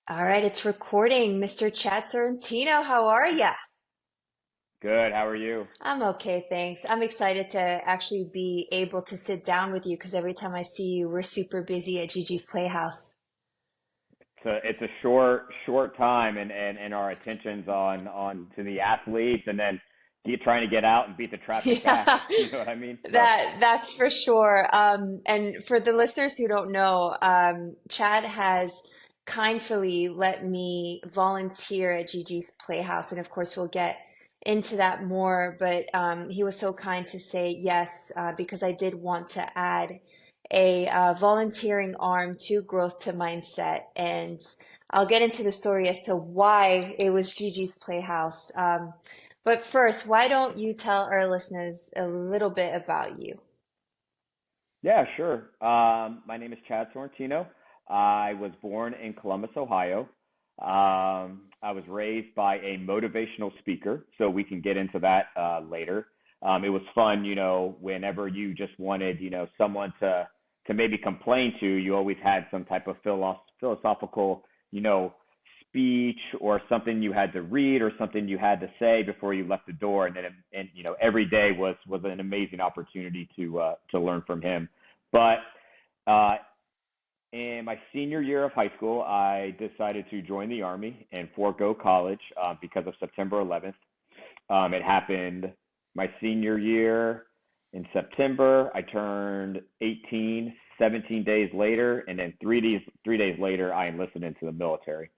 All right, it's recording. Mr. Chad Sorentino, how are ya? Good. How are you? I'm okay, thanks. I'm excited to actually be able to sit down with you because every time I see you, we're super busy at Gigi's Playhouse. It's a short time, and our attention's on to the athletes, and then trying to get out and beat the traffic back. Yeah, You know what I mean? So that's for sure. And for the listeners who don't know, Chad has kindly let me volunteer at Gigi's Playhouse, and of course we'll get into that more. But he was so kind to say yes, because I did want to add a volunteering arm to growth to mindset, and I'll get into the story as to why it was Gigi's Playhouse. But first, why don't you tell our listeners a little bit about you? yeah, sure. My name is Chad Sorentino. I was born in Columbus, Ohio. I was raised by a motivational speaker, so we can get into that later. It was fun, whenever you just wanted, someone to maybe complain to, you always had some type of philosophical, speech or something you had to read or something you had to say before you left the door, and every day was an amazing opportunity to learn from him. But uh, in my senior year of high school, I decided to join the Army and forego college because of September 11th. It happened my senior year in September. I turned 18, 17 days later, and then three days later, I enlisted into the military.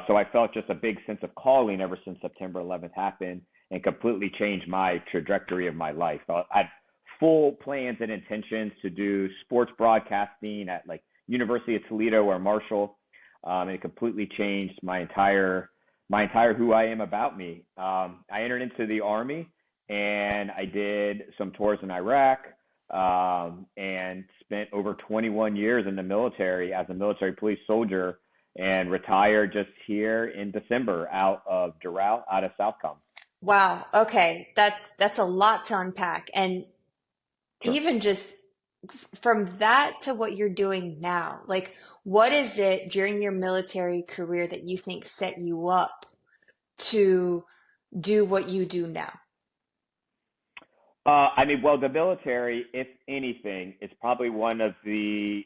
So I felt just a big sense of calling ever since September 11th happened and completely changed my trajectory of my life. I had full plans and intentions to do sports broadcasting at like University of Toledo or Marshall, and it completely changed my entire who I am about me. I entered into the Army and I did some tours in Iraq, and spent over 21 years in the military as a military police soldier and retired just here in December out of Doral, out of Southcom. Wow. Okay. That's a lot to unpack. And Sure. even just from that to what you're doing now, like what is it during your military career that you think set you up to do what you do now? I mean, well, the military, if anything, is probably one of the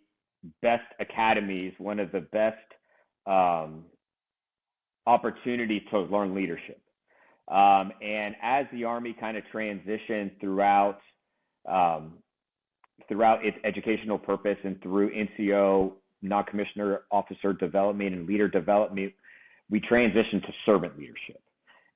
best academies, one of the best um, opportunities to learn leadership. And as the Army kind of transitioned um, throughout its educational purpose and through NCO, non-commissioner officer development and leader development, we transitioned to servant leadership.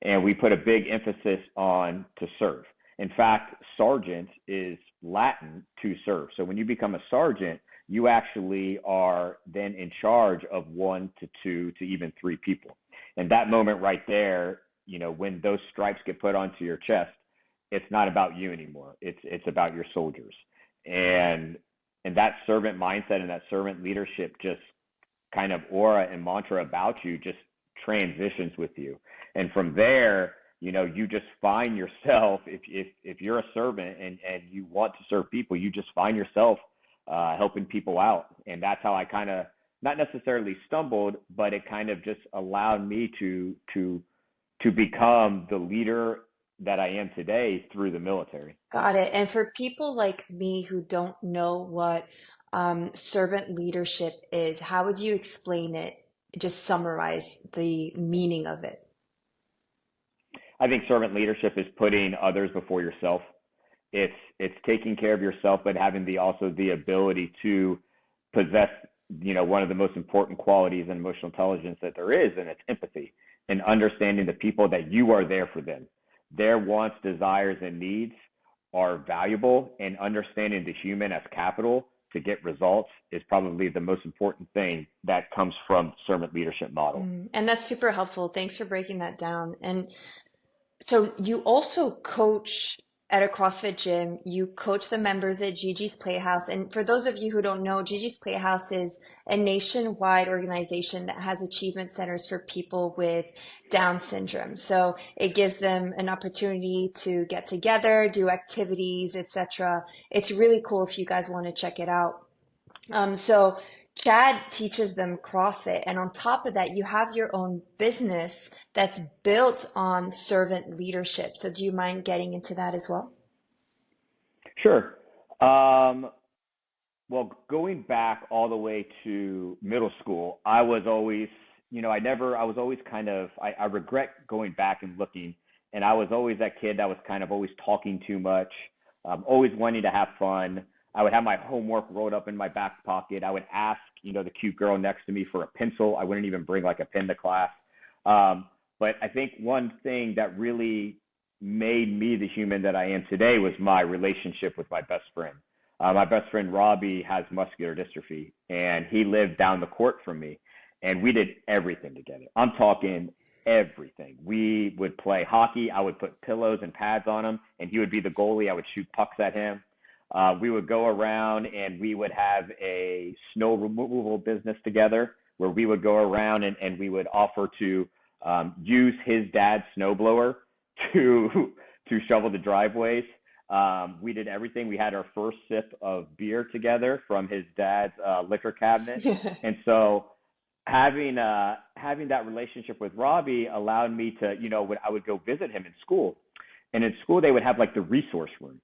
And we put a big emphasis on to serve. In fact, sergeant is Latin to serve. So when you become a sergeant, you actually are then in charge of one to two to even three people. And that moment right there, when those stripes get put onto your chest, it's not about you anymore. It's about your soldiers. And and that servant mindset and that servant leadership just kind of aura and mantra about you just transitions with you. And from there, you just find yourself, if you're a servant and you want to serve people, you just find yourself helping people out. And that's how I kind of not necessarily stumbled, but it kind of just allowed me to become the leader that I am today through the military. Got it. And for people like me who don't know what servant leadership is, how would you explain it? Just summarize the meaning of it. I think servant leadership is putting others before yourself. It's taking care of yourself, but having the also the ability to possess, one of the most important qualities in emotional intelligence that there is, and it's empathy and understanding the people that you are there for them. Their wants, desires, and needs are valuable, and understanding the human as capital to get results is probably the most important thing that comes from servant leadership model. And that's super helpful. Thanks for breaking that down. And so you also coach at a CrossFit gym. You coach the members at Gigi's Playhouse. And for those of you who don't know, Gigi's Playhouse is a nationwide organization that has achievement centers for people with Down syndrome. So it gives them an opportunity to get together, do activities, etc. It's really cool if you guys want to check it out. So Chad teaches them CrossFit, and on top of that, you have your own business that's built on servant leadership. So, do you mind getting into that as well? Sure. Um, well, going back all the way to middle school, I was always, I was always I regret going back and looking, and I was always that kid that was kind of always talking too much, always wanting to have fun. I would have my homework rolled up in my back pocket. I would ask, the cute girl next to me for a pencil. I wouldn't even bring like a pen to class. Um, but I think one thing that really made me the human that I am today was my relationship with my best friend. My best friend Robbie has muscular dystrophy, and he lived down the court from me, and we did everything together. I'm talking everything. We would play hockey. I would put pillows and pads on him, and he would be the goalie. I would shoot pucks at him. We would go around and we would have a snow removal business together where we would go around and we would offer to use his dad's snowblower to to shovel the driveways. We did everything. We had our first sip of beer together from his dad's liquor cabinet, and so having that relationship with Robbie allowed me to, when I would go visit him in school, and in school they would have like the resource room,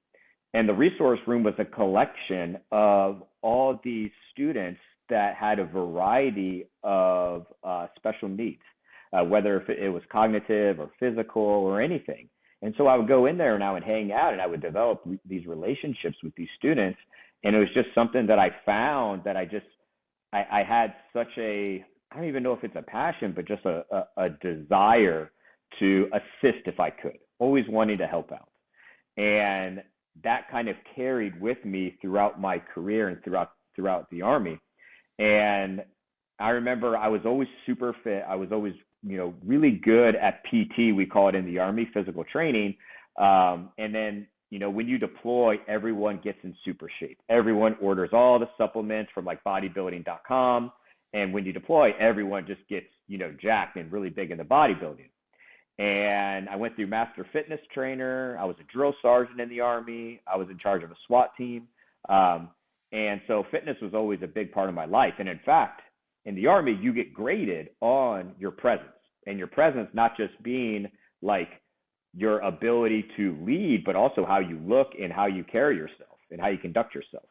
and the resource room was a collection of all these students that had a variety of special needs, whether if it was cognitive or physical or anything. And so I would go in there and I would hang out and I would develop these relationships with these students. And it was just something that I found that I had such I don't even know if it's a passion, but just a desire to assist if I could, always wanting to help out. And that kind of carried with me throughout my career and throughout the Army. And I remember I was always super fit. I was always, really good at PT, we call it in the Army, physical training. And then, when you deploy, everyone gets in super shape. Everyone orders all the supplements from like bodybuilding.com. And when you deploy, everyone just gets, jacked and really big in the bodybuilding. And I went through master fitness trainer. I was a drill sergeant in the Army. I was in charge of a SWAT team. And so fitness was always a big part of my life. And in fact, in the Army, you get graded on your presence, and your presence not just being like your ability to lead, but also how you look and how you carry yourself and how you conduct yourself.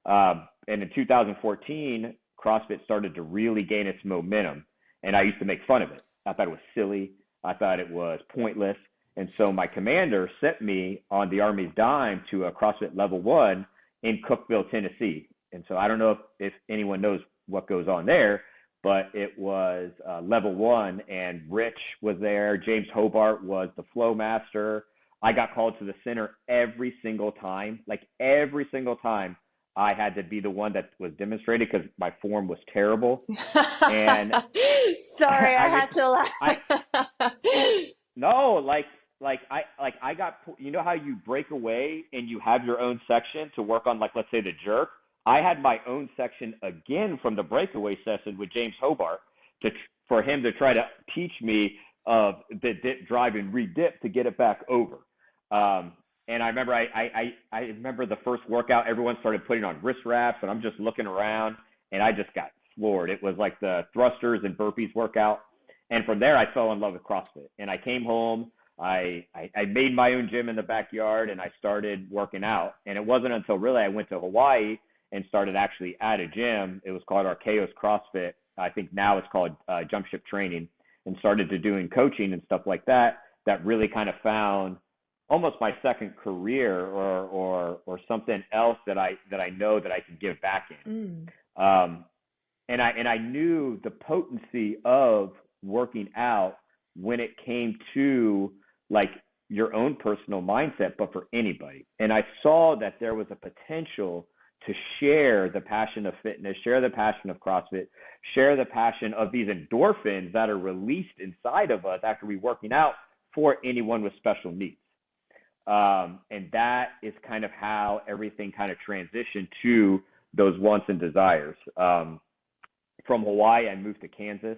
And in 2014, CrossFit started to really gain its momentum, and I used to make fun of it. I thought it was silly. I thought it was pointless. And so my commander sent me on the Army's dime to a CrossFit level 1 in Cookeville, Tennessee. And so I don't know if anyone knows what goes on there, but it was level 1, and Rich was there. James Hobart was the flow master. I got called to the center every single time. Like every single time, I had to be the one that was demonstrated because my form was terrible. And Sorry, I I had to I laugh. no, I got, how you break away and you have your own section to work on, like, let's say the jerk. I had my own section again from the breakaway session with James Hobart to for him to try to teach me the dip, drive, and re-dip to get it back over. And I remember I remember the first workout, everyone started putting on wrist wraps, and I'm just looking around, and I just got floored. It was like the thrusters and burpees workout. And from there, I fell in love with CrossFit. And I came home, I made my own gym in the backyard, and I started working out. And it wasn't until really I went to Hawaii and started actually at a gym. It was called Archaeos CrossFit. I think now it's called Jump Ship Training, and started to doing coaching and stuff like that. That really kind of found almost my second career, or something else that I know that I can give back Mm. in. And I knew the potency of working out when it came to like your own personal mindset, but for anybody. And I saw that there was a potential to share the passion of fitness, share the passion of CrossFit, share the passion of these endorphins that are released inside of us after we working out for anyone with special needs. And that is kind of how everything kind of transitioned to those wants and desires. From Hawaii, I moved to Kansas,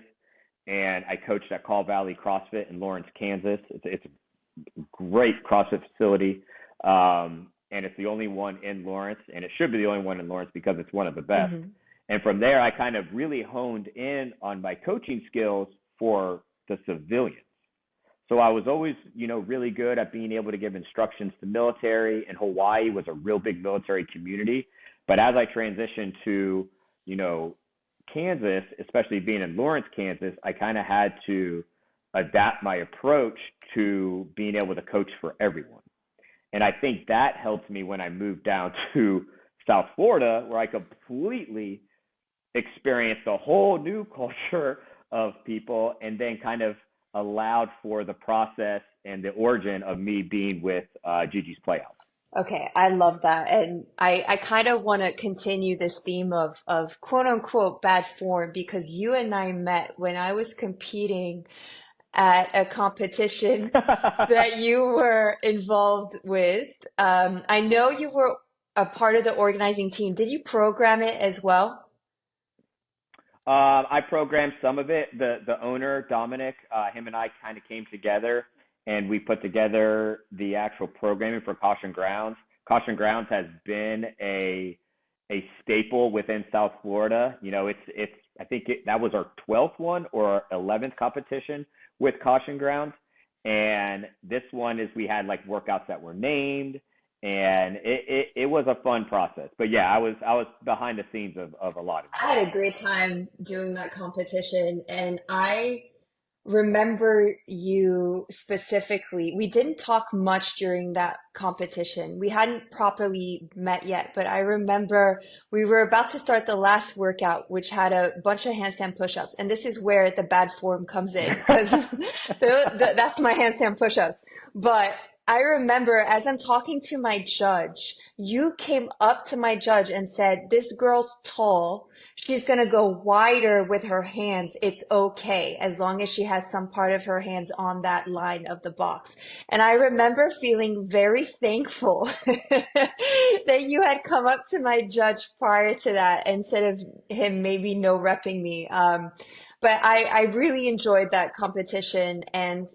and I coached at Call Valley CrossFit in Lawrence, Kansas. It's a great CrossFit facility, and it's the only one in Lawrence, and it should be the only one in Lawrence because it's one of the best. Hmm. And from there, I kind of really honed in on my coaching skills for the civilians. So I was always, really good at being able to give instructions to military, and Hawaii was a real big military community. But as I transitioned to, you know, Kansas, especially being in Lawrence, Kansas, I kind of had to adapt my approach to being able to coach for everyone. And I think that helped me when I moved down to South Florida, where I completely experienced a whole new culture of people, and then kind of allowed for the process and the origin of me being with Gigi's Playhouse. Okay, I love that. And I kind of want to continue this theme of quote unquote bad form because you and I met when I was competing at a competition that you were involved with. I know you were a part of the organizing team. Did you program it as well? I programmed some of it. The owner Dominic, him and I kind of came together and we put together the actual programming for Caution Grounds. Caution Grounds has been a staple within South Florida. It's I think that was our 12th one or 11th competition with Caution Grounds, and this one is we had like workouts that were named, and it was a fun process. But yeah, I was behind the scenes of a lot of I had a great time doing that competition, and I remember you specifically. We didn't talk much during that competition. We hadn't properly met yet, but I remember we were about to start the last workout, which had a bunch of handstand push-ups. And this is where the bad form comes in because that's my handstand push-ups. But I remember as I'm talking to my judge, you came up to my judge and said, "This girl's tall. She's going to go wider with her hands. It's okay as long as she has some part of her hands on that line of the box." And I remember feeling very thankful that you had come up to my judge prior to that instead of him maybe no repping me. But I really enjoyed that competition. And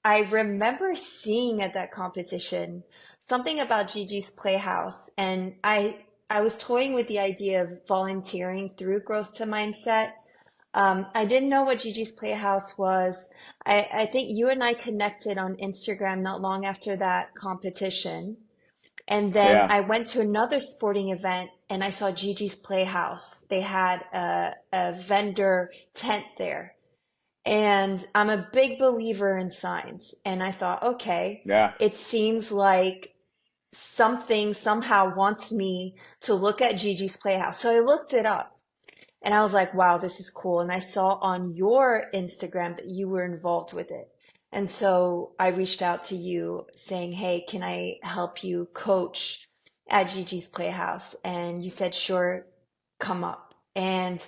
I remember seeing at that competition something about Gigi's Playhouse, and I was toying with the idea of volunteering through Growth to Mindset. I didn't know what Gigi's Playhouse was. I think you and I connected on Instagram not long after that competition. And then yeah. I went to another sporting event and I saw Gigi's Playhouse. They had a vendor tent there. And I'm a big believer in signs. And I thought, okay, Yeah. it seems like something somehow wants me to look at Gigi's Playhouse. So I looked it up and I was like, wow, this is cool. And I saw on your Instagram that you were involved with it. And so I reached out to you saying, hey, can I help you coach at Gigi's Playhouse? And you said, sure, come up. And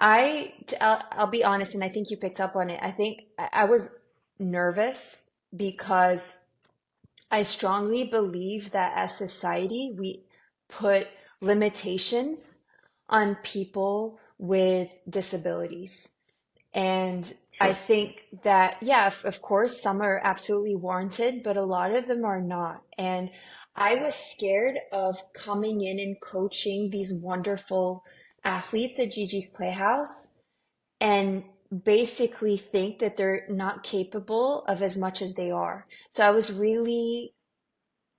I'll be honest, and I think you picked up on it. I think I was nervous because I strongly believe that as society, we put limitations on people with disabilities. And I Sure. think that, yeah, of course, some are absolutely warranted, but a lot of them are not. And I was scared of coming in and coaching these wonderful athletes at Gigi's Playhouse and basically think that they're not capable of as much as they are. So I was really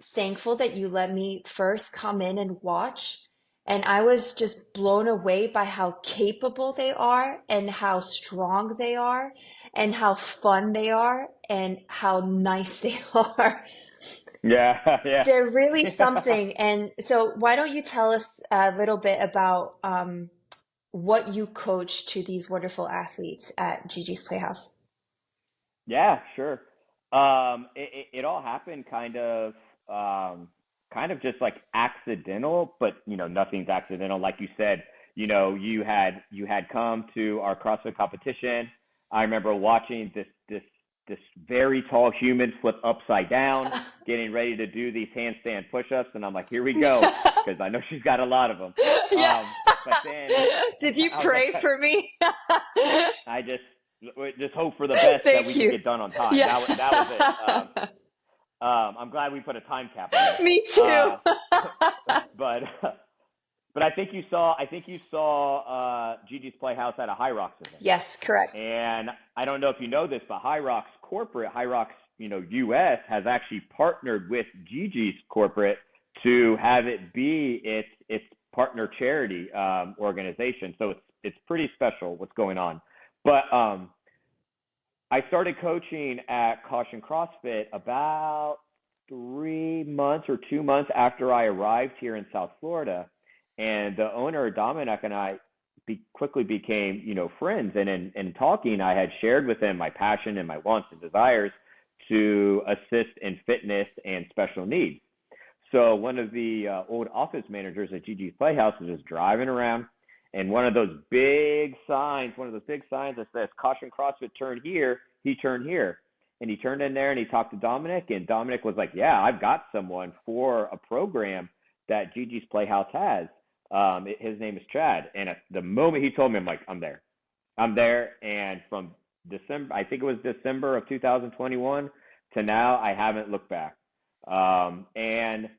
thankful that you let me first come in and watch. And I was just blown away by how capable they are and how strong they are and how fun they are and how nice they are. Yeah. Yeah. They're really Yeah. something. And so why don't you tell us a little bit about what you coach to these wonderful athletes at Gigi's Playhouse? Yeah, sure. It all happened kind of just like accidental, but nothing's accidental. Like you said, you had come to our CrossFit competition. I remember watching this very tall human flip upside down, getting ready to do these handstand push-ups, and I'm like, here we go, because I know she's got a lot of them. Yeah. But then Did you I was like, pray for me? I just hope for the best that we Thank could you. get done on time. Yeah. That was it. I'm glad we put a time cap on that. Me too. Uh, but But I think you saw Gigi's Playhouse at a High Rocks event. Yes, correct. And I don't know if you know this, but High Rocks, US has actually partnered with Gigi's corporate to have it be its partner charity organization. So it's pretty special what's going on. But I started coaching at Caution CrossFit about 3 months or 2 months after I arrived here in South Florida, and the owner Dominic and I quickly became friends. And in talking, I had shared with him my passion and my wants and desires to assist in fitness and special needs. So one of the old office managers at GG's Playhouse was just driving around, and one of those big signs that says "Caution CrossFit, turn here." He turned here, and he turned in there, and he talked to Dominic, and Dominic was like, "Yeah, I've got someone for a program that GG's Playhouse has. His name is Chad." And at the moment he told me, I'm like, I'm there. And from December, I think it was December of 2021 to now, I haven't looked back. And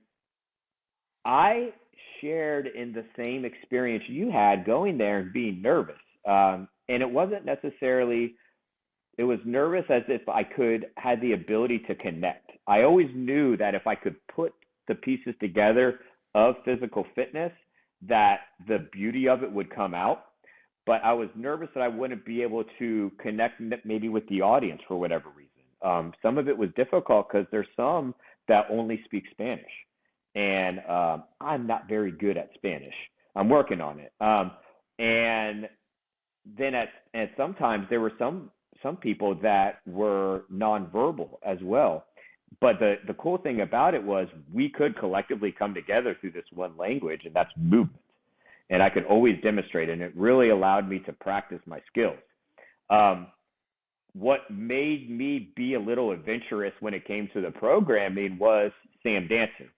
I shared in the same experience you had going there and being nervous. And it wasn't necessarily, it was nervous as if had the ability to connect. I always knew that if I could put the pieces together of physical fitness, that the beauty of it would come out. But I was nervous that I wouldn't be able to connect maybe with the audience for whatever reason. Some of it was difficult because there's some that only speak Spanish. And I'm not very good at Spanish. I'm working on it. And then sometimes there were some people that were nonverbal as well. But the cool thing about it was we could collectively come together through this one language, and that's movement. And I could always demonstrate it, and it really allowed me to practice my skills. What made me be a little adventurous when it came to the programming was Sam Dancer.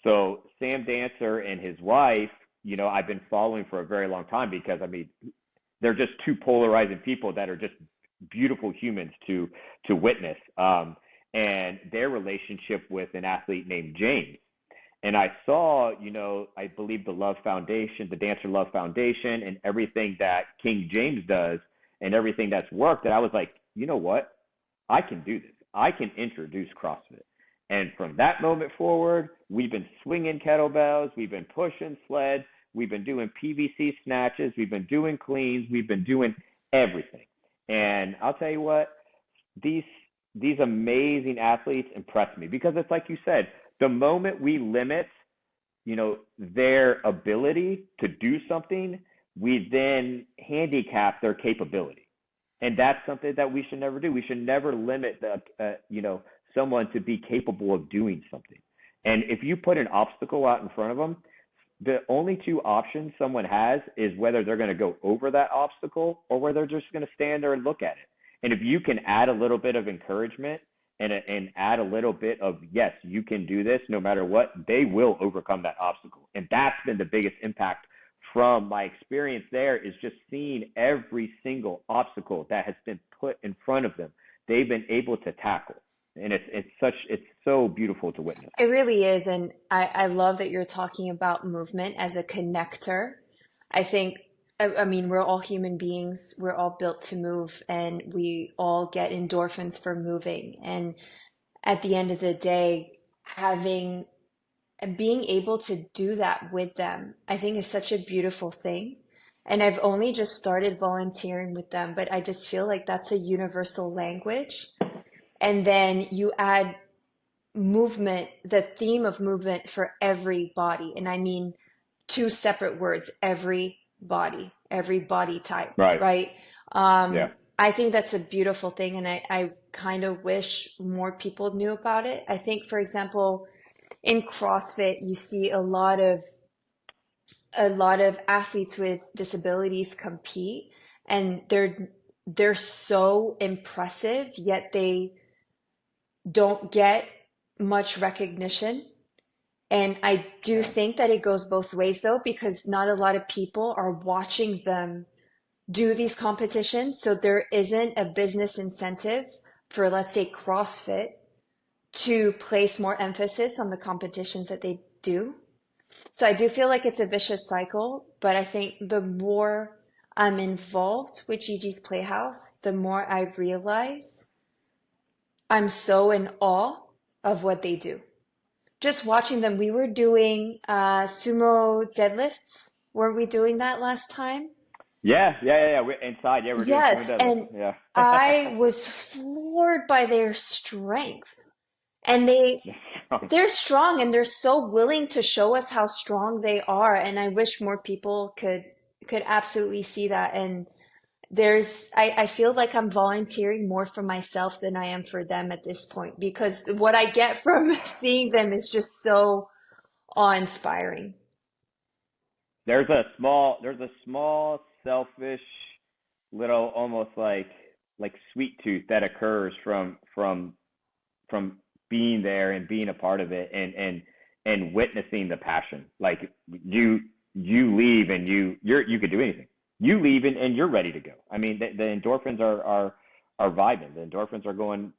So Sam Dancer and his wife, I've been following for a very long time because, they're just two polarizing people that are just beautiful humans to witness. And their relationship with an athlete named James. And I saw, I believe the Love Foundation, the Dancer Love Foundation, and everything that King James does and everything that's worked. And I was like, you know what? I can do this. I can introduce CrossFit. And from that moment forward, we've been swinging kettlebells, we've been pushing sleds, we've been doing PVC snatches, we've been doing cleans, we've been doing everything. And I'll tell you what, these amazing athletes impress me because it's like you said, the moment we limit, their ability to do something, we then handicap their capability. And that's something that we should never do. We should never limit someone to be capable of doing something. And if you put an obstacle out in front of them, the only two options someone has is whether they're going to go over that obstacle or whether they're just going to stand there and look at it. And if you can add a little bit of encouragement and add a little bit of, yes, you can do this no matter what, they will overcome that obstacle. And that's been the biggest impact from my experience there, is just seeing every single obstacle that has been put in front of them, they've been able to tackle. And it's so beautiful to witness. It really is. And I love that you're talking about movement as a connector. I think, we're all human beings. We're all built to move, and we all get endorphins for moving. And at the end of the day, having and being able to do that with them, I think is such a beautiful thing. And I've only just started volunteering with them, but I just feel like that's a universal language. And then you add movement, the theme of movement for every body. And I mean two separate words, every body type, Right. right? Yeah. I think that's a beautiful thing. And I kind of wish more people knew about it. I think, for example, in CrossFit, you see a lot of athletes with disabilities compete, and they're so impressive, yet they don't get much recognition. And I do Yeah. think that it goes both ways though, because not a lot of people are watching them do these competitions. So there isn't a business incentive for, let's say, CrossFit to place more emphasis on the competitions that they do. So I do feel like it's a vicious cycle, but I think the more I'm involved with Gigi's Playhouse, the more I realize I'm so in awe of what they do. Just watching them, we were doing sumo deadlifts. Weren't we doing that last time? Yeah. We're inside. Yeah, we're doing sumo Yes, deadlifts. and Yeah. I was floored by their strength. And they're strong and they're so willing to show us how strong they are. And I wish more people could absolutely see that. And I feel like I'm volunteering more for myself than I am for them at this point because what I get from seeing them is just so awe-inspiring. There's a small selfish little almost like sweet tooth that occurs from being there and being a part of it and witnessing the passion. Like you leave and you could do anything. You leave and you're ready to go. I mean, the endorphins are vibing. The endorphins are going,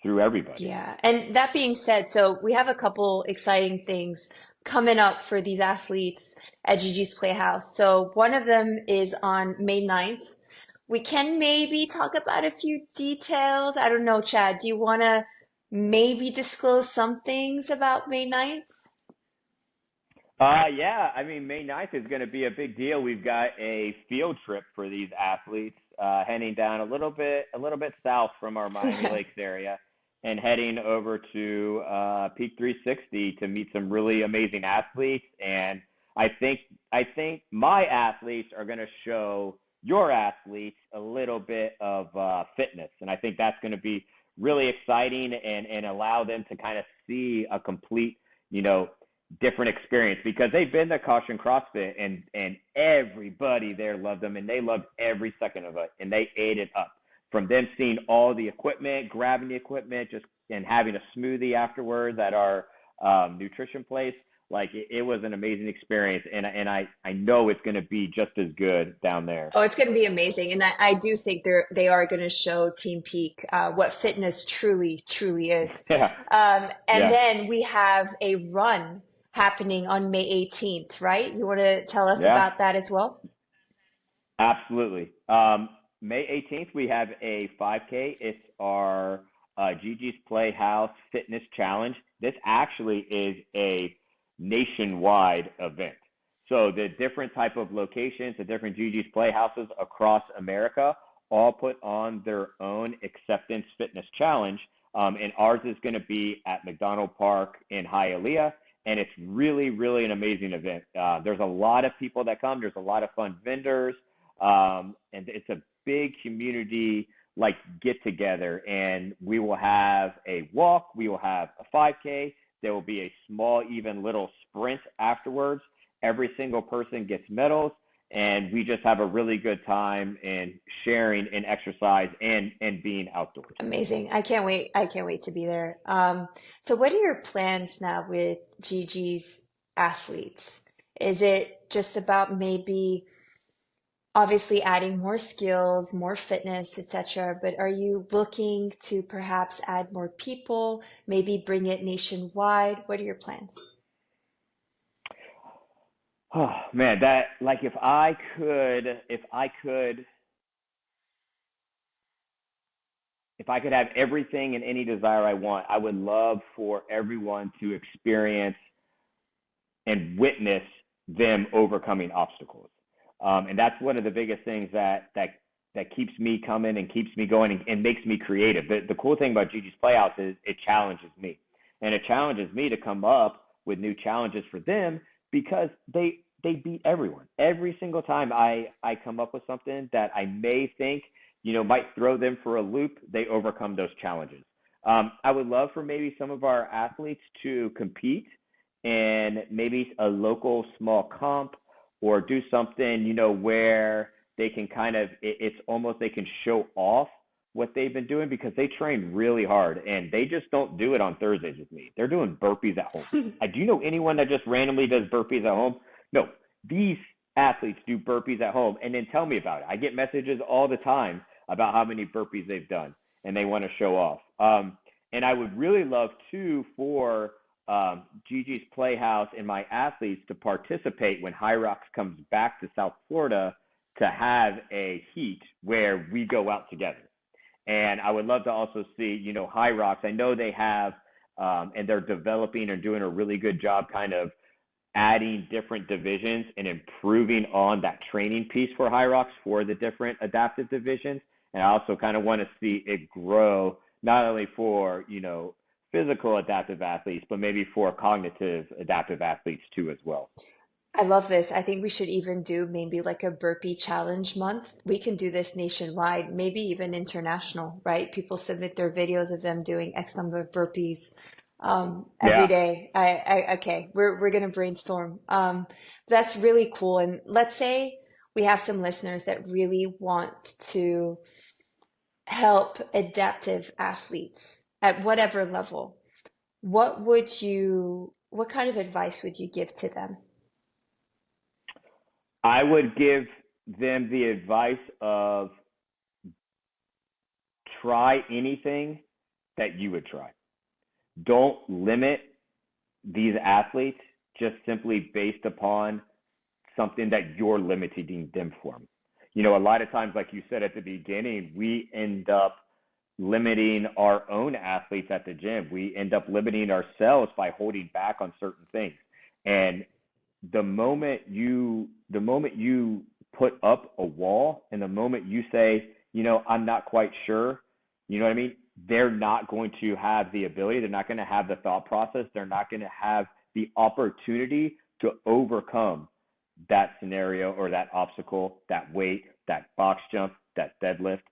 through everybody. Yeah. And that being said, so we have a couple exciting things coming up for these athletes at Gigi's Playhouse. So one of them is on May 9th. We can maybe talk about a few details. I don't know, Chad, do you want to maybe disclose some things about May 9th? Yeah, I mean, May 9th is going to be a big deal. We've got a field trip for these athletes, heading down a little bit south from our Miami Lakes area and heading over to Peak 360 to meet some really amazing athletes. And I think I think my athletes are going to show your athletes a little bit of fitness, and I think that's going to be really exciting and allow them to kind of see a complete, you know, different experience because they've been to Caution CrossFit and everybody there loved them and they loved every second of it and they ate it up. From them seeing all the equipment, grabbing the equipment, just and having a smoothie afterwards at our nutrition place, like it was an amazing experience and I know it's going to be just as good down there. Oh, it's going to be amazing. And I do think they are going to show Team Peak what fitness truly, truly is. Yeah, And yeah, then we have a run happening on May 18th, right? You want to tell us yeah. about that as well? Absolutely. May 18th, we have a 5K. It's our Gigi's Playhouse Fitness Challenge. This actually is a nationwide event. So the different type of locations, the different Gigi's Playhouses across America, all put on their own acceptance fitness challenge. And ours is going to be at McDonald Park in Hialeah. And it's really, really an amazing event. There's a lot of people that come. There's a lot of fun vendors, and it's a big community like get together. And we will have a walk, we will have a 5K, there will be a small, even little sprint afterwards. Every single person gets medals, and we just have a really good time in sharing and exercise and being outdoors. Amazing. I can't wait. I can't wait to be there. So what are your plans now with Gigi's athletes? Is it just about maybe obviously adding more skills, more fitness, etc. But are you looking to perhaps add more people, maybe bring it nationwide? What are your plans? Oh man, that like if I could have everything and any desire I want, I would love for everyone to experience and witness them overcoming obstacles. And that's one of the biggest things that keeps me coming and keeps me going and makes me creative. The cool thing about Gigi's Playhouse is it challenges me, and it challenges me to come up with new challenges for them because they beat everyone every single time. I come up with something that I may think might throw them for a loop. They overcome those challenges. I would love for maybe some of our athletes to compete in maybe a local small comp or do something, where they can kind of, it's almost they can show off what they've been doing because they train really hard and they just don't do it on Thursdays with me. They're doing burpees at home. Do you know anyone that just randomly does burpees at home? No, these athletes do burpees at home and then tell me about it. I get messages all the time about how many burpees they've done and they want to show off. And I would really love too for Gigi's Playhouse and my athletes to participate when High Rocks comes back to South Florida to have a heat where we go out together. And I would love to also see, High Rocks. I know they have, and they're developing and doing a really good job kind of adding different divisions and improving on that training piece for High Rocks for the different adaptive divisions. And I also kind of want to see it grow not only for, physical adaptive athletes, but maybe for cognitive adaptive athletes too as well. I love this. I think we should even do maybe like a burpee challenge month. We can do this nationwide, maybe even international, right? People submit their videos of them doing X number of burpees every Yeah. day. Okay, we're gonna brainstorm. That's really cool. And let's say we have some listeners that really want to help adaptive athletes at whatever level. What kind of advice would you give to them? I would give them the advice of try anything that you would try. Don't limit these athletes just simply based upon something that you're limiting them from. A lot of times, like you said at the beginning, we end up limiting our own athletes at the gym. We end up limiting ourselves by holding back on certain things. And the moment you put up a wall and the moment you say, I'm not quite sure, you know what I mean? They're not going to have the ability, they're not going to have the thought process, they're not going to have the opportunity to overcome that scenario or that obstacle, that weight, that box jump, that deadlift,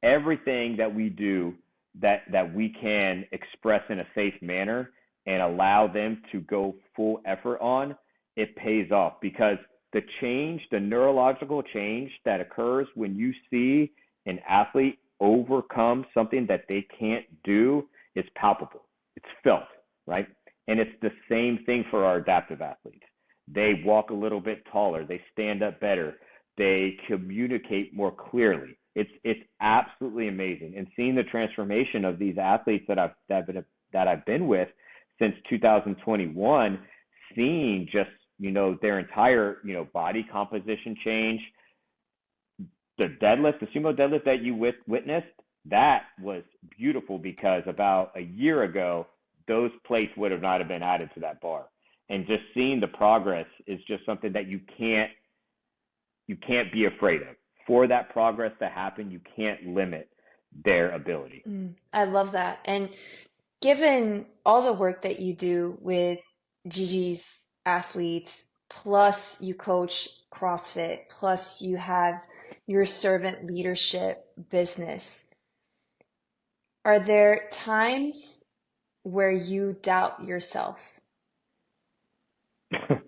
everything that we do that we can express in a safe manner and allow them to go full effort on, it pays off because the neurological change that occurs when you see an athlete overcome something that they can't do is palpable. It's felt, right? And it's the same thing for our adaptive athletes. They walk a little bit taller, they stand up better, they communicate more clearly. It's absolutely amazing. And seeing the transformation of these athletes that I've been with since 2021, seeing just their entire body composition change, the sumo deadlift that you witnessed, that was beautiful because about a year ago, those plates would have not have been added to that bar. And just seeing the progress is just something that you can't be afraid of. For that progress to happen, you can't limit their ability. I love that. And given all the work that you do with Gigi's athletes, plus you coach CrossFit, plus you have your servant leadership business, are there times where you doubt yourself?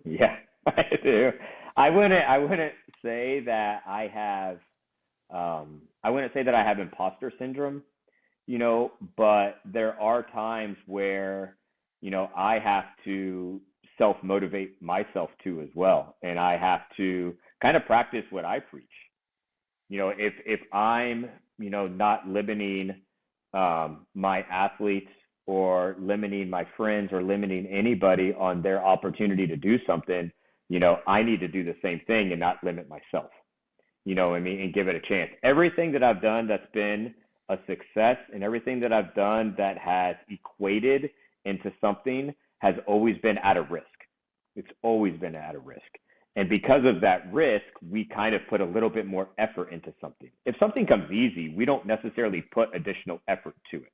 Yeah, I do. I wouldn't say that I have imposter syndrome, but there are times where, I have to self motivate myself too as well. And I have to kind of practice what I preach. If I'm, not limiting my athletes or limiting my friends or limiting anybody on their opportunity to do something, I need to do the same thing and not limit myself. What I mean, and give it a chance. Everything that I've done that's been a success and everything that I've done that has equated into something has always been at a risk. It's always been at a risk. And because of that risk, we kind of put a little bit more effort into something. If something comes easy, we don't necessarily put additional effort to it.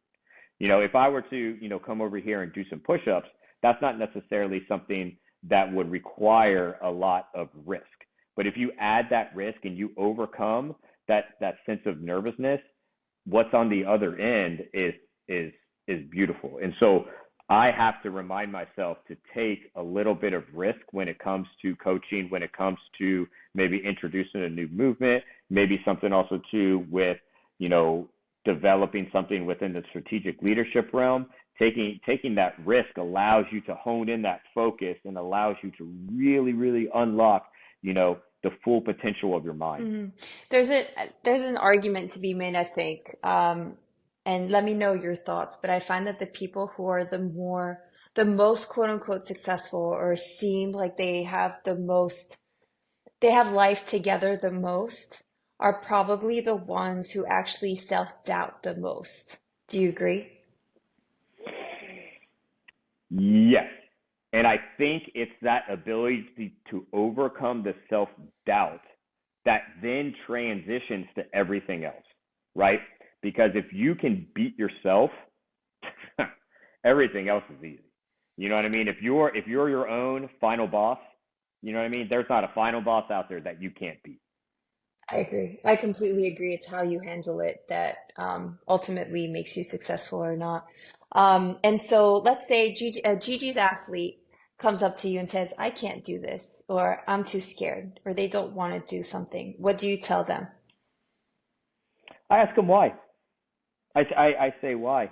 If I were to, come over here and do some push-ups, that's not necessarily something that would require a lot of risk. But if you add that risk and you overcome that sense of nervousness, what's on the other end is beautiful. And so I have to remind myself to take a little bit of risk when it comes to coaching, when it comes to maybe introducing a new movement, maybe something also too with, developing something within the strategic leadership realm. Taking that risk allows you to hone in that focus and allows you to really, really unlock, the full potential of your mind. Mhm. There's an argument to be made, I think, and let me know your thoughts. But I find that the people who are the more the most quote unquote successful or seem like they have the most, they have life together the most are probably the ones who actually self-doubt the most. Do you agree? Yes. And I think it's that ability to overcome the self doubt that then transitions to everything else, right? Because if you can beat yourself, everything else is easy. You know what I mean? If you're your own final boss, you know what I mean? There's not a final boss out there that you can't beat. I agree. I completely agree. It's how you handle it that ultimately makes you successful or not. And so let's say Gigi's athlete comes up to you and says, I can't do this, or I'm too scared, or they don't want to do something. What do you tell them? I ask them why. I say why.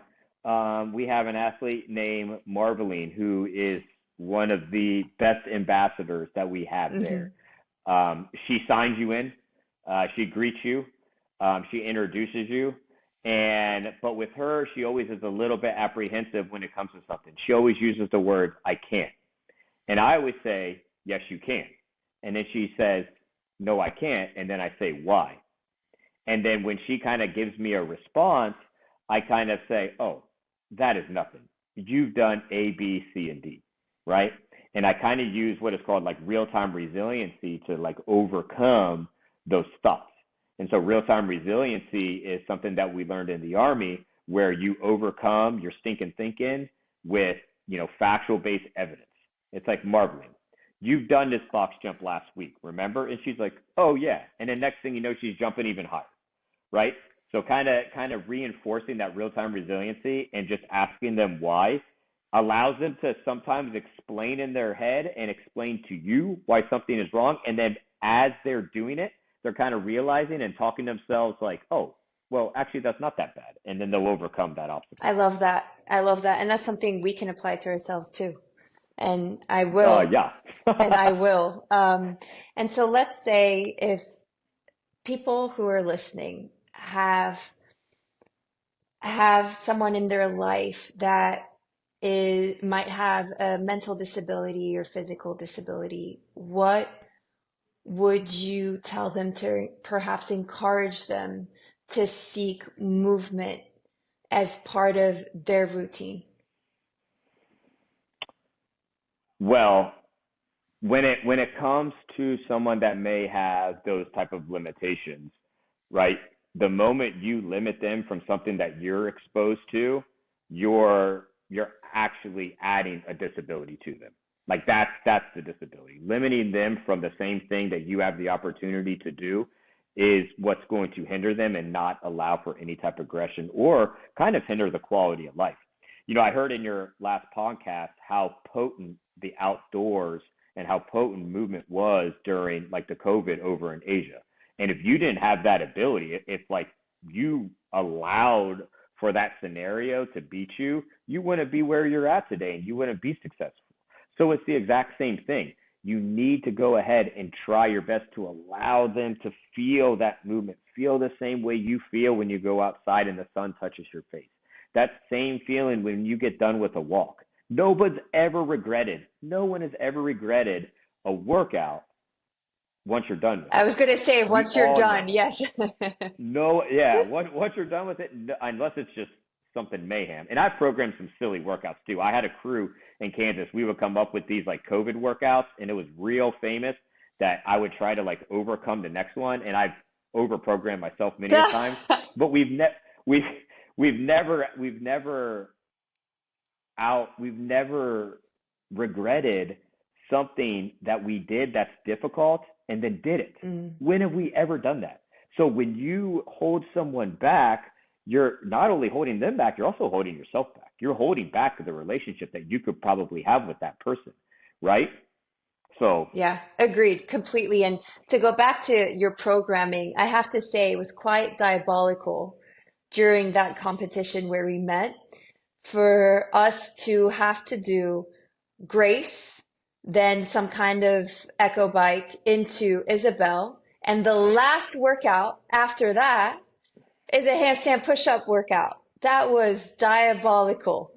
We have an athlete named Marveline who is one of the best ambassadors that we have there. Hmm. She signs you in, she greets you, she introduces you, and but with her, she always is a little bit apprehensive when it comes to something. She always uses the word "I can't," and I always say, "Yes, you can," and then she says, "No, I can't," and then I say, "Why?" And then when she kind of gives me a response, I kind of say, oh, that is nothing. You've done A, B, C, and D, right? And I kind of use what is called like real time resiliency to like overcome those thoughts. And so real time resiliency is something that we learned in the Army where you overcome your stinking thinking with, factual based evidence. It's like marveling. You've done this box jump last week, remember? And she's like, oh, yeah. And then next thing you know, she's jumping even higher, right? So kind of reinforcing that real time resiliency and just asking them why allows them to sometimes explain in their head and explain to you why something is wrong. And then as they're doing it, they're kind of realizing and talking to themselves like, oh, well, actually, that's not that bad. And then they'll overcome that obstacle. I love that. I love that. And that's something we can apply to ourselves too. And I will. Yeah. And I will. And so let's say if people who are listening have someone in their life that is might have a mental disability or physical disability, what would you tell them to perhaps encourage them to seek movement as part of their routine? Well, when it comes to someone that may have those type of limitations, right? The moment you limit them from something that you're exposed to, you're actually adding a disability to them. Like that's the disability. Limiting them from the same thing that you have the opportunity to do is what's going to hinder them and not allow for any type of aggression or kind of hinder the quality of life. I heard in your last podcast how potent the outdoors and how potent movement was during like the COVID over in Asia. And if you didn't have that ability, if like you allowed for that scenario to beat you, you wouldn't be where you're at today and you wouldn't be successful. So it's the exact same thing. You need to go ahead and try your best to allow them to feel that movement, feel the same way you feel when you go outside and the sun touches your face. That same feeling when you get done with a walk. No one has ever regretted a workout once you're done with I it. was going to say, We once you're all done, know. yes. No, yeah, once you're done with it, unless it's just something mayhem. And I've programmed some silly workouts too. I had a crew in Kansas. We would come up with these like COVID workouts, and it was real famous that I would try to like overcome the next one. And I've overprogrammed myself many a times. But we've we've never regretted something that we did that's difficult and then did it. Mm. When have we ever done that? So when you hold someone back, you're not only holding them back, you're also holding yourself back. You're holding back the relationship that you could probably have with that person, right? So, Yeah, agreed completely. And to go back to your programming, I have to say it was quite diabolical during that competition where we met for us to have to do Grace, then some kind of echo bike into Isabel. And the last workout after that is a handstand push-up workout. That was diabolical.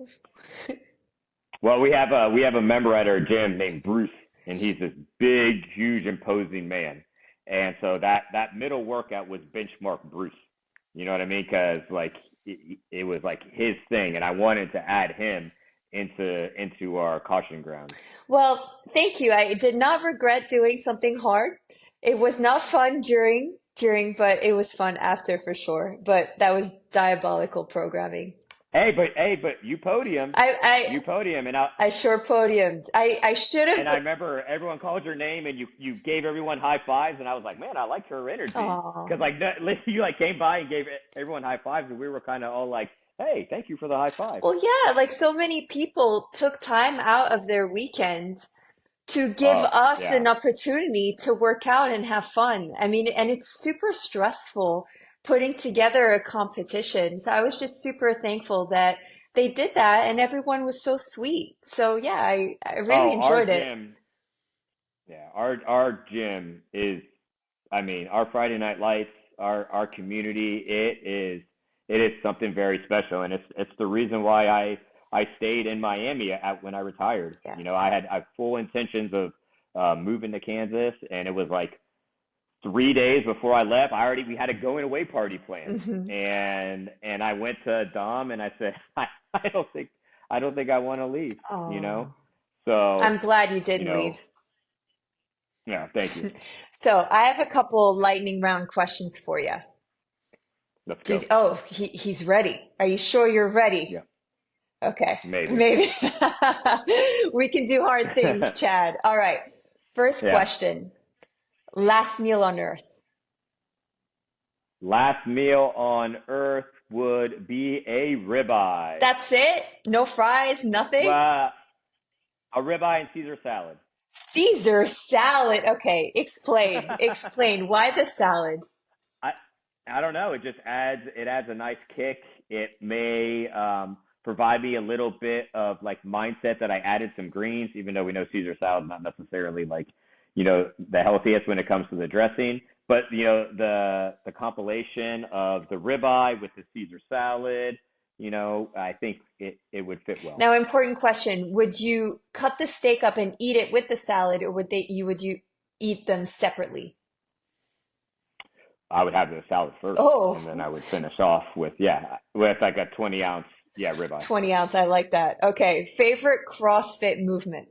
Well, we have a member at our gym named Bruce, and he's this big, huge, imposing man. And so that middle workout was benchmark Bruce. You know what I mean? Because like it was like his thing, and I wanted to add him into our caution grounds. Well, thank you. I did not regret doing something hard. It was not fun but it was fun after for sure. But that was diabolical programming. Hey, but you I podium, and I I sure podiumed. I should and have. I remember everyone called your name, and you gave everyone high fives, and I was like, man, I liked her energy because Oh. like you like came by and gave everyone high fives, and we were kind of all like, hey, thank you for the high five. Well, yeah, like so many people took time out of their weekend to give Oh us an yeah. opportunity to work out and have fun. I mean, and it's super stressful putting together a competition. So I was just super thankful that they did that and everyone was so sweet. So yeah, I really Oh, our enjoyed it. gym, yeah, our gym is, I mean, our Friday Night Lights, our community, it is something very special, and it's the reason why I stayed in Miami when I retired. Yeah. You know, I had full intentions of moving to Kansas, and it was like 3 days before I left. We had a going away party planned, Hmm. and I went to Dom and I said, I don't think I want to leave. You know, Oh, I'm so glad you you didn't know, leave. yeah, thank you. So I have a couple lightning round questions for you. Let's go. Oh, he's ready. Are you sure you're ready? Yeah, Okay, maybe. maybe we can do hard things, Chad. All right. First Yeah. question. Last meal on earth. Last meal on earth would be a ribeye. That's it? No fries, nothing? Well, a ribeye and Caesar salad. Caesar salad. Okay, explain. Explain. Why the salad? I I don't know. It adds a nice kick. It may provide me a little bit of like mindset that I added some greens, even though we know Caesar salad is not necessarily like the healthiest when it comes to the dressing. But the compilation of the ribeye with the Caesar salad, I think it would fit well. Now, important question. Would you cut the steak up and eat it with the salad, or would you eat them separately? I would have the salad first, and then Oh, I would finish off with like a 20 ounce ribeye. 20 ounce. I like that. Okay. Favorite CrossFit movement?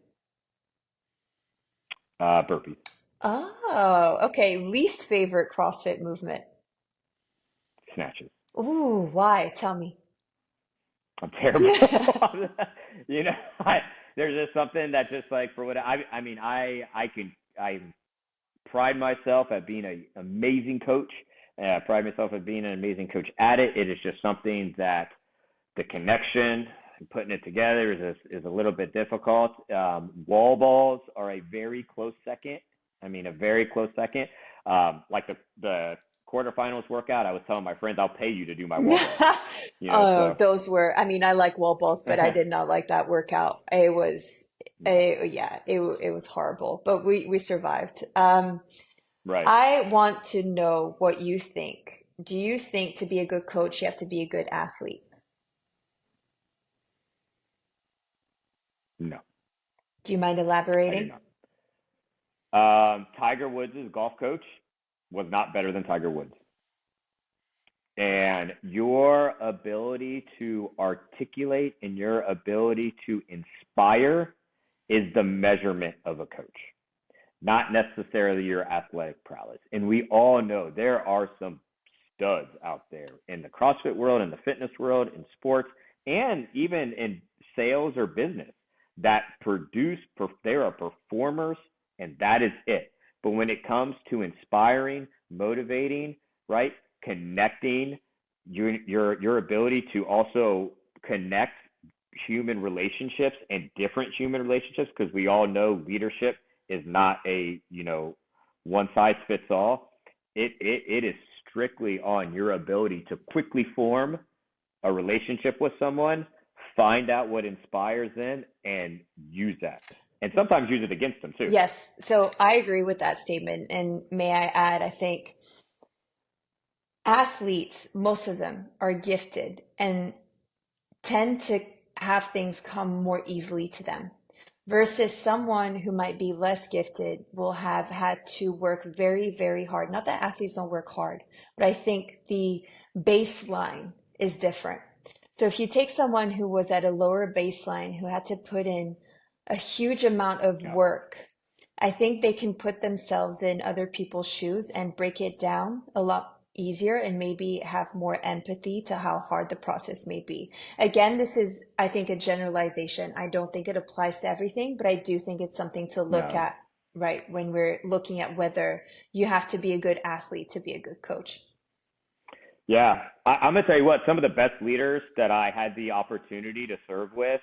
Burpees, Oh, okay. Least favorite CrossFit movement? snatches. Ooh, why? Tell me. I'm terrible. you know, I, there's just something that just like for what I mean, I pride myself at being an amazing coach. I pride myself at being an amazing coach at it. It is just something that the connection and putting it together is a little bit difficult. Wall balls are a very close second. I mean, a very close second. Like the quarterfinals workout, I was telling my friends, I'll pay you to do my wall balls. Oh, So those were, I mean, I like wall balls, but I did not like that workout. no, Yeah, it was horrible, but we survived. right. I want to know what you think. Do you think to be a good coach, you have to be a good athlete? No, Do you mind I do elaborating? not. Tiger Woods' golf coach was not better than Tiger Woods. And your ability to articulate and your ability to inspire is the measurement of a coach, not necessarily your athletic prowess. And we all know there are some studs out there in the CrossFit world, in the fitness world, in sports, and even in sales or business that they are performers, and that is it. But when it comes to inspiring, motivating, right, connecting, your ability to also connect human relationships and different human relationships, because we all know leadership is not a one size fits all. It is strictly on your ability to quickly form a relationship with someone, find out what inspires them, and use that. And sometimes use it against them too. Yes, so I agree with that statement. And may I add, I think athletes, most of them are gifted and tend to have things come more easily to them versus someone who might be less gifted will have had to work very, very hard. Not that athletes don't work hard, but I think the baseline is different. So if you take someone who was at a lower baseline, who had to put in a huge amount of Yeah. work, I think they can put themselves in other people's shoes and break it down a lot easier and maybe have more empathy to how hard the process may be. Again, this is, I think, a generalization. I don't think it applies to everything, but I do think it's something to look No. at, right, when we're looking at whether you have to be a good athlete to be a good coach. Yeah, I'm gonna tell you what, some of the best leaders that I had the opportunity to serve with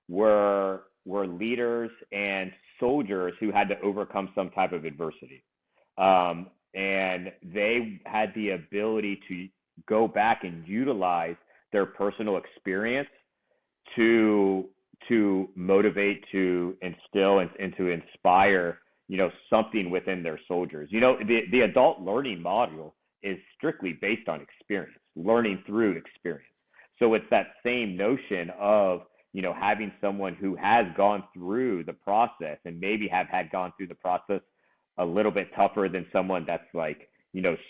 were leaders and soldiers who had to overcome some type of adversity. And they had the ability to go back and utilize their personal experience to motivate, to instill, and to inspire, something within their soldiers. The adult learning module is strictly based on experience, learning through experience. So it's that same notion of, having someone who has gone through the process and maybe have had gone through the process a little bit tougher than someone that's like,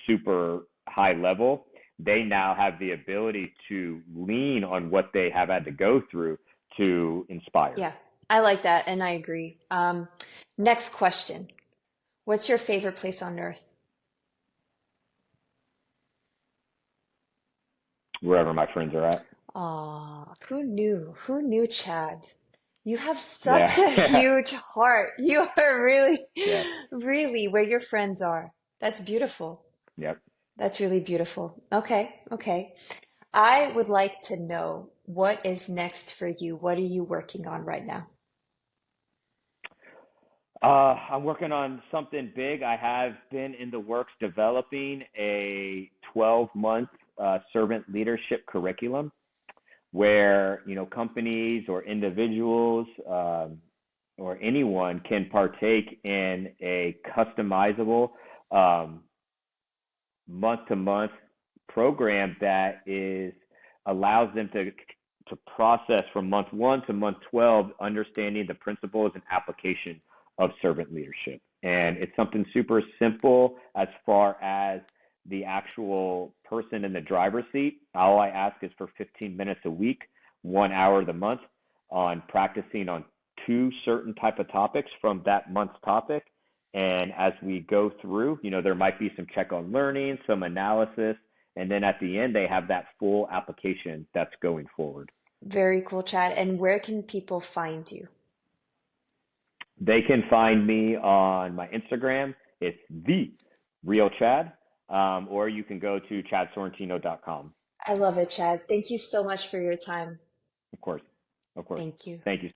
super high level. They now have the ability to lean on what they have had to go through to inspire. Yeah, I like that and I agree. Next question. What's your favorite place on earth? Wherever my friends are at. Aw, who knew? Who knew, Chad? You have such a Yeah. huge heart. You are really, Yep. really where your friends are. That's beautiful. Yep. That's really beautiful. Okay, okay. I would like to know what is next for you. What are you working on right now? I'm working on something big. I have been in the works developing a 12-month servant leadership curriculum where, companies or individuals or anyone can partake in a customizable um, month-to-month program that is allows them to process from month 1 to month 12, understanding the principles and application of servant leadership. And it's something super simple as far as the actual person in the driver's seat. All I ask is for 15 minutes a week, 1 hour of the month, on practicing on two certain type of topics from that month's topic. And as we go through, there might be some check on learning, some analysis, and then at the end, they have that full application that's going forward. Very cool, Chad. And where can people find you? They can find me on my Instagram. It's the real Chad, or you can go to chadsorrentino.com. I love it, Chad. Thank you so much for your time. Of course, of course. Thank you. Thank you